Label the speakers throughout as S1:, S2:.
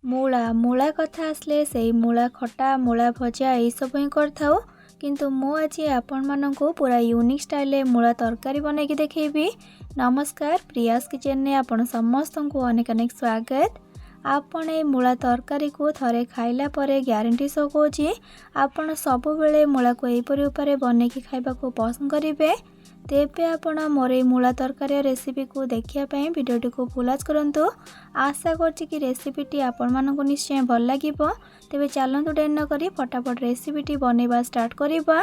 S1: ମୂଳା କଥା ଆସିଲେ ସେଇ ମୂଳା ଖଟା ମୂଳା ଭଜା ଏଇସବୁ ହିଁ କରିଥାଉ। କିନ୍ତୁ ମୁଁ ଆଜି ଆପଣମାନଙ୍କୁ ପୁରା ୟୁନିକ୍ ଷ୍ଟାଇଲରେ ମୂଳା ତରକାରୀ ବନେଇକି ଦେଖେଇବି। ନମସ୍କାର, ପ୍ରିୟାସ୍ କିଚେନରେ ଆପଣ ସମସ୍ତଙ୍କୁ ଅନେକ ଅନେକ ସ୍ୱାଗତ। ଆପଣ ଏଇ ମୂଳା ତରକାରୀକୁ ଥରେ ଖାଇଲା ପରେ ଗ୍ୟାରେଣ୍ଟି ସହ କହୁଛି ଆପଣ ସବୁବେଳେ ମୂଳାକୁ ଏହିପରି ଉପାୟରେ ବନେଇକି ଖାଇବାକୁ ପସନ୍ଦ କରିବେ। ତେବେ ଆପଣ ମୋର ଏଇ ମୂଳା ତରକାରୀ ରେସିପିକୁ ଦେଖିବା ପାଇଁ ଭିଡ଼ିଓଟିକୁ ଫୁଲ୍ କରନ୍ତୁ। आशा करछि कि रेसिपीटी आपनको निश्चय भल लगिब। तेबे चलतु डेर न करी फटाफट रेसिपीटी बनैबा स्टार्ट करिबा।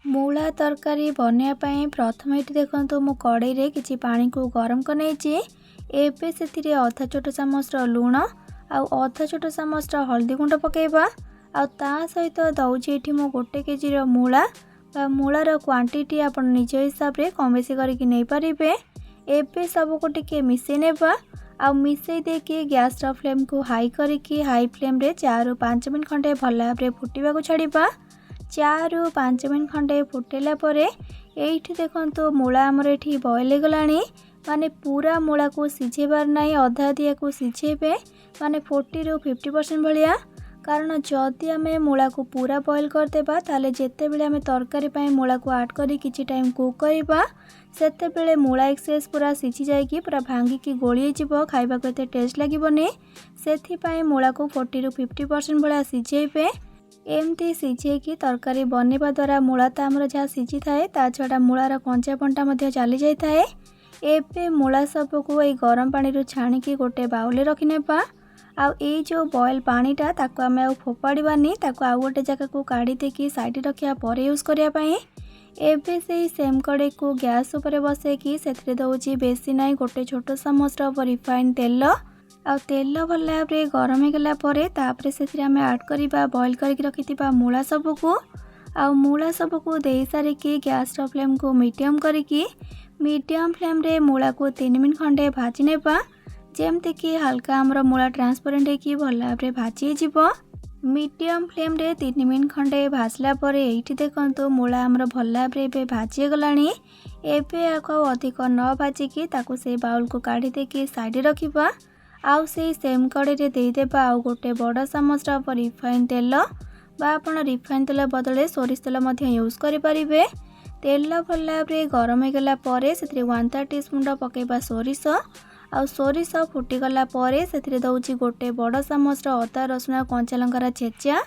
S1: मूला तरकारी बनैया प्रथम ये देखो मु कड़ाई रे किछि पानी को गरम करनेछि। एबे सेथिरे आधा छोट चामच लुण आधा छोट चामच हल्दी गुंड पकेबा। ता सहित दौची ये मु 1 केजी मूला मूलार क्वांटिटी आप निज हिसाब से कम बेसी करके नहीं पारे। एबे सबको टिके मिसई नेबा मिसई देकी गैस फ्लेम को हाई करके हाई फ्लेम रे 4 ରୁ 5 मिनट खंडे भल भाव फुटा छाड़ा। 4 ରୁ 5 मिनट खंडे फुटेला परे एठी देखंतु मूला हमर एठी बॉयल गलानी। माने पूरा मूला को सिझेबार नहीं, अधा दिया को सिझेबे माने 40 ରୁ 50% भलिया। कारण जदि आम मूला को पूरा बॉयल करदेबा ताले जेते बेले आम तरकारी पाई मूला को ऐड करी किछि टाइम कुक करबा सेते बेले मूला एक्सेस पूरा सिझी जाएगी, पूरा भांगिकी गोली जीवो, खाइबा को एते टेस्ट लागिबोनी। सेथि पाई मूला को 40 ରୁ 50% भलिया सिझेबे। एमती सिझेकी तरकारी बनेबा द्वारा मूला तो आमर जहाँ सिझी थाए ता छड़ा मूलार कंचा पंटा मध्य चली जाई थाए। एबे मूला सबको ये गरम पानी रू छाणिकी गोटे बाउल रखी नेबा। ये जो बॉयल पानीटा ताको आम फोपाड़ानी, ताको आउ गोटे जगह को काढ़ी देकी साइड रखा पर यूज करने। एबे से सेम कड़े को गैस उपर बसैकी से दौची बेसी ना 1 छोट चामच रिफाइन तेल तेल भल भाव गरम हो गला तापर से ऐड करवा बॉयल करके रखिथिबा मूला सबको मूला सबको दे सारिकी गैस फ्लेम को मीडियम फ्लेम रे मूला को 3 मिनट खंडे भाजी नेबा। जेमती कि हल्का आमर मूला ट्रांसपेरेंट होगी भल भाव भाजी जीव। मीडियम फ्लेम रे 3 मिनट खंडे भाजला परे एठी देखंतु मूला आमर भल भाव भाजी गलानी। एबे आको अधिक न भाजिकी ताको से बाउल को काढ़ी देकी साइड रखिबा। से सेम कड़े रे दे देबा गोटे बड़ चामच रिफाइन तेल बा आपण रिफाइन तेल बदले सोरिष तेल मध्य यूज करि परिबे। तेल भल भाव गरम हो गला परे सेथिरे 1/3 टीस्पून पकेबा सोरिष फुटीगला से दौची गोटे बड़ चामच अदा रसुण कंचा लंकार छेचा,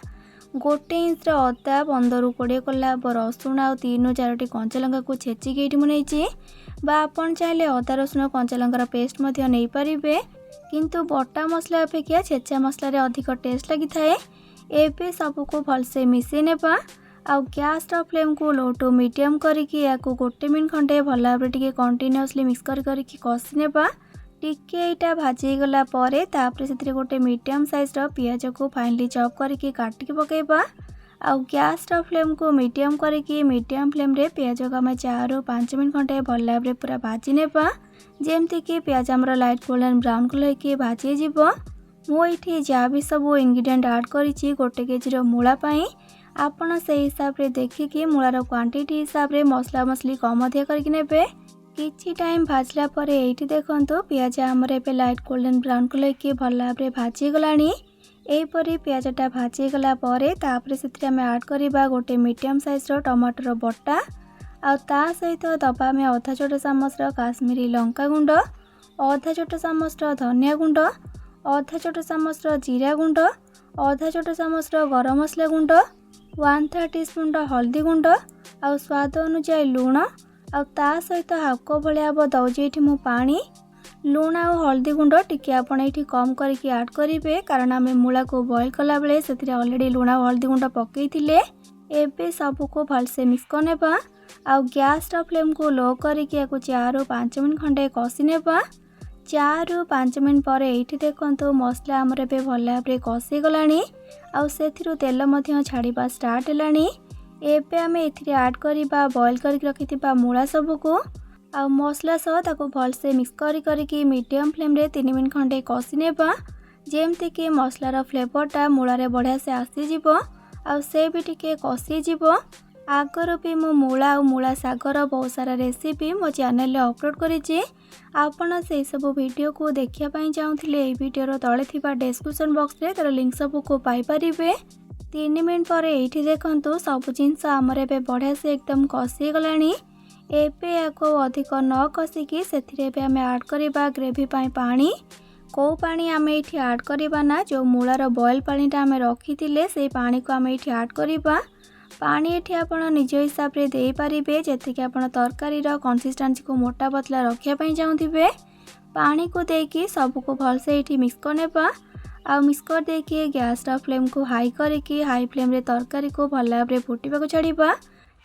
S1: 1 इंच अदा 15 ରୁ 20 कला रसुण 3 ରୁ 4ଟି कंचा लंका को छेचिकी ये मुझे बा आपन चाहे अदा रसुण कंचा लंकार पेस्ट नहीं पारे। किंतु बटा मसला अपेक्षा छेचा मसला रे अधिक टेस्ट लगी थाए। एबे सबको भलसे मिसई नेबा गैस फ्लेम को लो टू मीडियम करके 1 मिनट खंडे भल भाव कंटिन्यूअसली मिक्स करके कषि नेबा। टिके यहाँ भाजी गला परे तापर से गोटे मीडियम साइज पियाज को फाइनली चॉप करके काटिकी पकेबा गैस फ्लेम को मीडियम करके मीडियम फ्लेम रे पियाज को आम 4 ରୁ 5 मिनट खंडे भल भाव पूरा भाजी नेबा। जेमती कि पियाज आमर लाइट गोल्डन ब्राउन कलर की भाजी जीव। मुझे जहाँ भी सब इंग्रेडिएंट ऐड करी 1 केजी मूला पाई आपण से हिसाब रे देखिकी मूलार क्वांटिटी हिसाब रे मसला मसली कम अधिक करके नेबे। किछि टाइम भाजला परे एठी देखंतु पियाज आमर एबे लाइट गोल्डन ब्राउन कलर की भल भाव भाजी गलानी। एपरी पियाजटा भाजी गला परे तापर सेथिरे आम ऐड करबा गोटे मीडियम साइज टमाटर बटा ता सहित दबा में आधा छोट चामच काश्मीरी लंका गुंड, आधा छोट चामच धनिया गुंड, आधा छोट चामच जीरा गुंड, आधा छोट चामच गरम मसला गुंड, 1/3 टीस्पून हल्दी गुंड स्वाद अनुसार लुण ता सहित हाको भाया दौजी ये मु पानी लुण हल्दी गुंड टिके आपण ये कम करके ऐड करेंगे कारण आम मूला को बॉयल कला बेले से ऑलरेडी लुण हल्दी गुंड पकई थिले। एबे सबको भलसे मिक्स करनेबा गैस फ्लेम को लो करके 4 ରୁ 5 मिनट खंडे कषि नेबा। 4 ରୁ 5 मिनट पर एठी देखंतु मसला आमर एबे भल भाव कषि गलानी सेथिरु तेल मध्य छाड़िबा स्टार्ट हेलानी। एबे आम एथिरे ऐड करबा बॉयल करके रखिथिबा मूला सबको मसला सह ताको भलसे मिक्स करके मीडियम फ्लेम रे 3 मिनट खंडे कषि नेबा। जेमती कि मसलार फ्लेवरटा मूलारे बढ़िया से आसीजिवो से भी टिके कषि जीवो। आगर भी मु मूला और मूला सागर बहुत सारा रेसिपी मो चैनल रे अपलोड करिछि। आपण से सब वीडियो को देखिया पई चाहुथिले ए वीडियो तले थिबा डिस्क्रिप्शन बॉक्स रे तार लिंक सब को पाई परिबे। 3 मिनट पर एठी देखंतु सब जिंस हमर एबे बढ़िया से एकदम कसी गलानी। एबे याको अधिक न कसिकी सेथिरे एबे हमें ऐड करबा ग्रेवी पई पानी। को पानी आमे एठी ऐड करबा ना जो मूलार बॉयल पानीटा आमे रखिथिले से पानी को आमे एठी ऐड करबा। पानी एठी आपण निज हिसाब रे देई परिबे जेते कि आपण तरकारी रो कंसिस्टेंसी को मोटा पतला रखिया पई चाहुथिबे। पानी को देकी सब को भल से एठी मिक्स करनेबा। आ मिक्स कर देकी गैस रा फ्लेम को हाई करके हाई फ्लेम रे तरकारी को भल भाव रे फुटीबा को छाड़ीबा।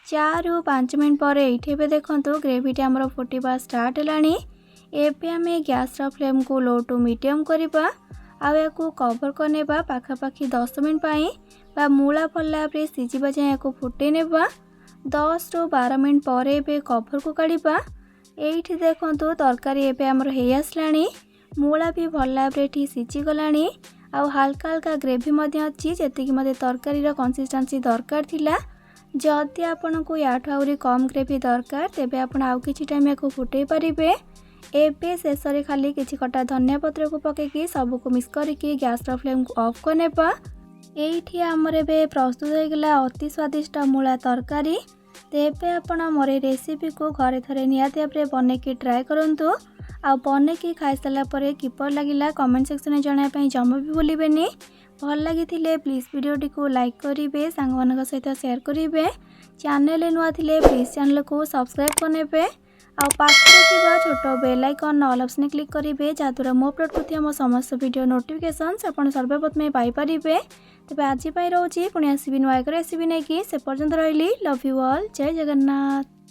S1: 4 ରୁ 5 मिनट पर एठी बे देखंतु ग्रेवी टा हमर फुटीबा स्टार्ट हेलानी। एबे हमें गैस रा फ्लेम को लो टू मीडियम करबा। आ याको कवर करनेबा पाखापाखी 10 मिनट पाई बा मूला भल भाव रे सिजिबा जाय याको फुटे नेबा। 10 ରୁ 12 मिनट पर एबे कवर को काढीबा। एठी देखंतु तरकारी एबे हमर हे आसलानी। मूला भी भल भाव रे ठी सिजी गलानी। आ हल्का हल्का ग्रेवी मध्ये अछि जेते कि मते तरकारी रो कंसिस्टेंसी दरकार थिला। जदि आपनको याठू आउरी कम ग्रेवी दरकार तेबे आपण आउ किछि टाइम याको फुटै परिबे। एबे शेषरे खाली किछि कटा धनिया पत्र को पकेकी सब को मिक्स करके गैस रो फ्लेम को ऑफ करनेबा। एठी हमर एबे प्रस्तुत हो गेला अति स्वादिष्ट मूला तरकारी। तेबे आपण मोर रेसिपी को घरे थरे नियाते आपरे बने के ट्राई करंतु। आ बने के खाइ सला परे किपर लागिला कमेंट सेक्शन में जणाय पई जम्मा भी भूलिबेनी। भल लागिथिले प्लीज वीडियो को लाइक करिवे सांग मानक सहित शेयर करिवे। चैनल नुआ थिले प्लीज चैनल को सब्सक्राइब करनेबे। आ पाखरे थिबा छोटो bell icon all option click करिवे जादुरा मो अपलोड करथिया मो समस्त वीडियो नोटिफिकेशंस आपण सर्वप्रथमे पाई परिबे। तबे आजि पई रहउची पुणी आसीबी नुआ कर आसीबी नै कि से पर्यंत रहली। Love you all. जय जगन्नाथ।